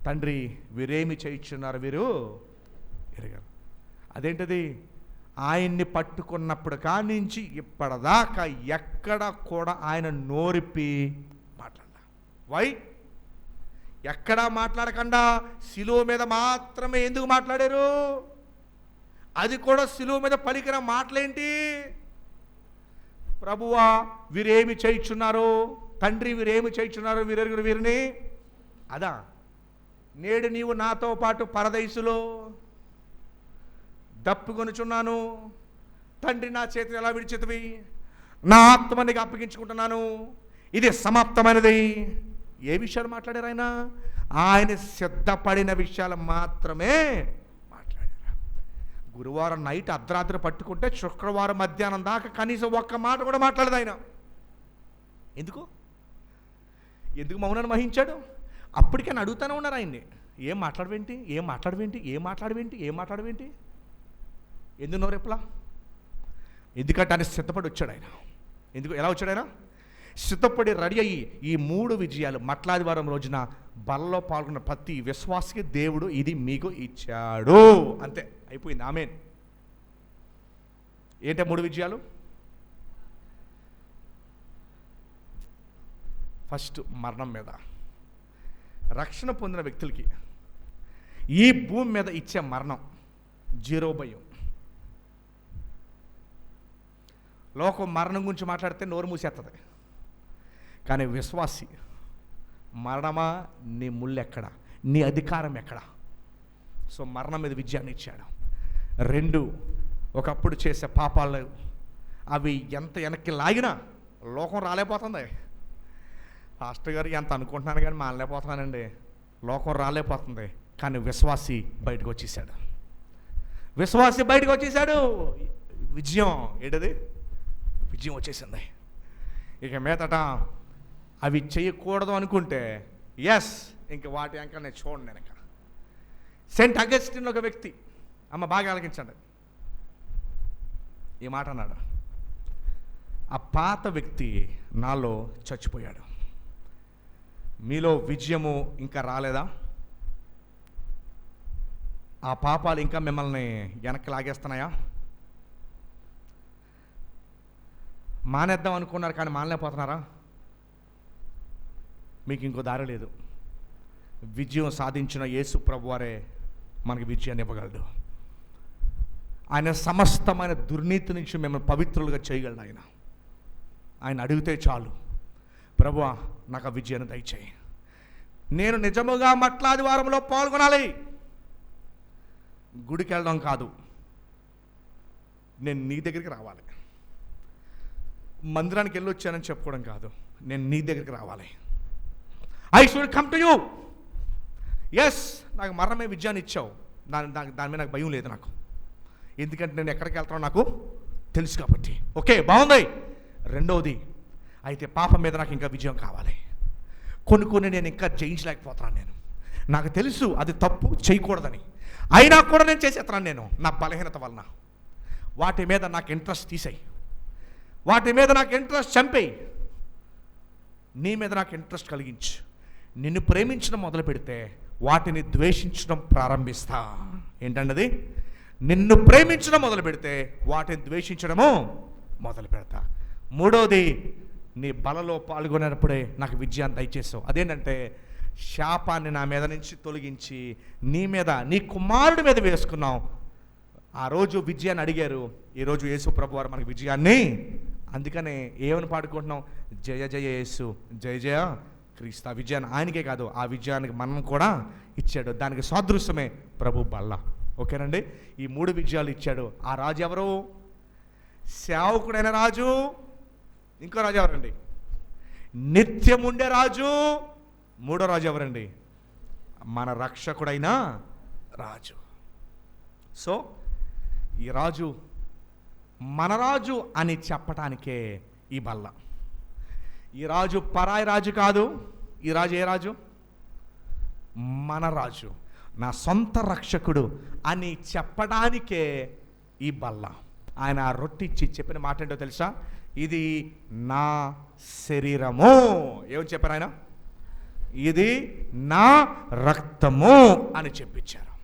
తండ్రి, వీరేమి చేయించున్నారు వీరు ఎరగరు. అదేంటది? ఆయన్ని పట్టుకున్నప్పుడు కానించి ఇప్పటిదాకా ఎక్కడ కూడా ఆయన నోరిప్పి మాట్లాడాల. వై? ఎక్కడా మాట్లాడకుండా సిలువ మీద మాత్రమే ఎందుకు మాట్లాడారు? అది కూడా సిలువ మీద పలికిన మాటలేంటి? ప్రభువా, వీరేమి చేయించున్నారు, తండ్రి వీరేమి చేయించున్నారు వీరెరుగురు వీరిని. అదా, నేడు నీవు నాతో పాటు పరదైసులో దప్పుకొనుచున్నాను, తండ్రి నా చేతిని ఎలా విడిచితివి, నా ఆత్మ నీకు అప్పగించుకుంటున్నాను, ఇది సమాప్తమైనది. ఏ విషయాలు మాట్లాడారు ఆయన? ఆయన సిద్ధపడిన విషయాలు మాత్రమే మాట్లాడారు. గురువారం నైట్ అర్ధరాత్రి పట్టుకుంటే శుక్రవారం మధ్యాహ్నం దాకా కనీసం ఒక్క మాట కూడా మాట్లాడదు ఆయన. ఎందుకు మౌనాన్ని వహించాడు? అప్పటికైనా అడుగుతూనే ఉన్నారు ఆయన్ని, ఏం మాట్లాడవేంటి, ఏం మాట్లాడవేంటి, ఏం మాట్లాడవేంటి, ఏం మాట్లాడవేంటి, ఎందుకు నోరెప్పులా? ఎందుకంటే ఆయన సిద్ధపడి వచ్చాడు ఆయన. ఎందుకు, ఎలా వచ్చాడు ఆయన? సిద్ధపడి రెడీ అయ్యి ఈ 3 విజయాలు మట్లాదివారం రోజున బలలో పాల్గొన్న ప్రతి విశ్వాసకి దేవుడు ఇది మీకు ఇచ్చాడు. అంతే, అయిపోయింది. ఆమేన్. ఏంటే 3 విజయాలు? ఫస్ట్, మరణం మీద. రక్షణ పొందిన వ్యక్తులకి ఈ భూమి మీద ఇచ్చే మరణం 0 భయం. లోకం మరణం గురించి మాట్లాడితే నోరు మూసేస్తుంది. కానీ విశ్వాసి, మరణమా నీ ముళ్ళు ఎక్కడ, నీ అధికారం ఎక్కడ? సో మరణం మీద విజయాన్ని ఇచ్చాడు. 2, ఒకప్పుడు చేసే పాపాలు అవి ఎంత వెనక్కి లాగినా లోకం రాలేకపోతుంది. పాస్టర్ గారు ఎంత అనుకుంటున్నాను కానీ మానలేకపోతున్నానండి. లోకం రాలేకపోతుంది. కానీ విశ్వాసి బయటకు వచ్చేసాడు. విశ్వాసి బయటకు వచ్చేసాడు. విజయం ఏంటది? విజయం వచ్చేసింది. ఇక మీదట అవి చేయకూడదు అనుకుంటే ఎస్, ఇంక వాటి వెనక నేను చూడండి. వెనక సెయింట్ అగస్టిన్ ఒక వ్యక్తి, అమ్మ బాగా ఆలకించండి, ఈ మాట అన్నాడు, ఆ పాత వ్యక్తి నాలో చచ్చిపోయాడు. మీలో విజయము ఇంకా రాలేదా? ఆ పాపాలు ఇంకా మిమ్మల్ని వెనక్కి లాగేస్తున్నాయా? మానేద్దాం అనుకున్నారు కానీ మానలేకపోతున్నారా? మీకు ఇంకో దారి లేదు. విజయం సాధించిన యేసు ప్రభువారే మనకి విజయాన్ని ఇవ్వగలడు. ఆయన సమస్తమైన దుర్నీతి నుంచి మిమ్మల్ని పవిత్రులుగా చేయగలడు. ఆయన అడిగితే చాలు, ప్రభువా నాకు ఆ విజయాన్ని దయచేయి, నేను నిజముగా మట్లాదివారంలో పాల్గొనాలి. గుడికి వెళ్ళడం కాదు, నేను నీ దగ్గరికి రావాలి. మందిరానికి వెళ్ళి వచ్చానని చెప్పుకోవడం కాదు, నేను నీ దగ్గరికి రావాలి. I should come to you. Yes, నాకు మరణమే విజయాన్ని ఇచ్చావు, దాని మీద నాకు భయం లేదు. నాకు ఎందుకంటే నేను ఎక్కడికి వెళ్తానో నాకు తెలుసు కాబట్టి. ఓకే, బాగుంది. రెండవది, అయితే పాపం మీద నాకు ఇంకా విజయం కావాలి. కొన్ని నేను ఇంకా జయించలేకపోతున్నాను. నాకు తెలుసు అది తప్పు, చేయకూడదని, అయినా కూడా నేను చేసేస్తున్నాను. నేను నా బలహీనత వలన వాటి మీద నాకు ఇంట్రెస్ట్ తీసేయి, వాటి మీద నాకు ఇంట్రెస్ట్ చంపేయి, నీ మీద నాకు ఇంట్రెస్ట్ కలిగించు. నిన్ను ప్రేమించడం మొదలు పెడితే వాటిని ద్వేషించడం ప్రారంభిస్తా. ఏంటన్నది? నిన్ను ప్రేమించడం మొదలు పెడితే వాటిని ద్వేషించడము మొదలు పెడతా. మూడోది, నీ బలలో పాల్గొనేటప్పుడే నాకు విజయాన్ని దయచేసావు. అదేంటంటే శాపాన్ని నా మీద నుంచి తొలగించి నీ మీద, నీ కుమారుడి మీద వేసుకున్నావు. ఆ రోజు విజయాన్ని అడిగారు, ఈరోజు యేసు ప్రభు వారు మనకి విజయాన్ని, అందుకనే ఏమని పాడుకుంటున్నాం? జయ జయ యేసు, జయ జయ క్రీస్తు. ఆ విజయాన్ని ఆయనకే కాదు, ఆ విజయానికి మనం కూడా ఇచ్చాడు. దానికి సాదృశ్యమే ప్రభు బల్ల. ఓకేనండి, ఈ 3 విజయాలు ఇచ్చాడు. ఆ రాజు ఎవరు? సేవకుడైన రాజు. ఇంకో రాజు ఎవరండి? నిత్యం ఉండే రాజు. మూడో రాజు ఎవరండి? మన రక్షకుడైన రాజు. సో ఈ రాజు మన రాజు అని చెప్పటానికే ఈ బల్ల. ఈ రాజు పరాయి రాజు కాదు. ఈ రాజు ఏ రాజు? మన రాజు, నా సొంత రక్షకుడు అని చెప్పడానికే ఈ బల్ల. ఆయన రొట్టిచ్చి చెప్పిన మాట ఏంటో తెలుసా? ఇది నా శరీరము. ఏమని చెప్పారు ఆయన? ఇది నా రక్తము అని చెప్పించారు.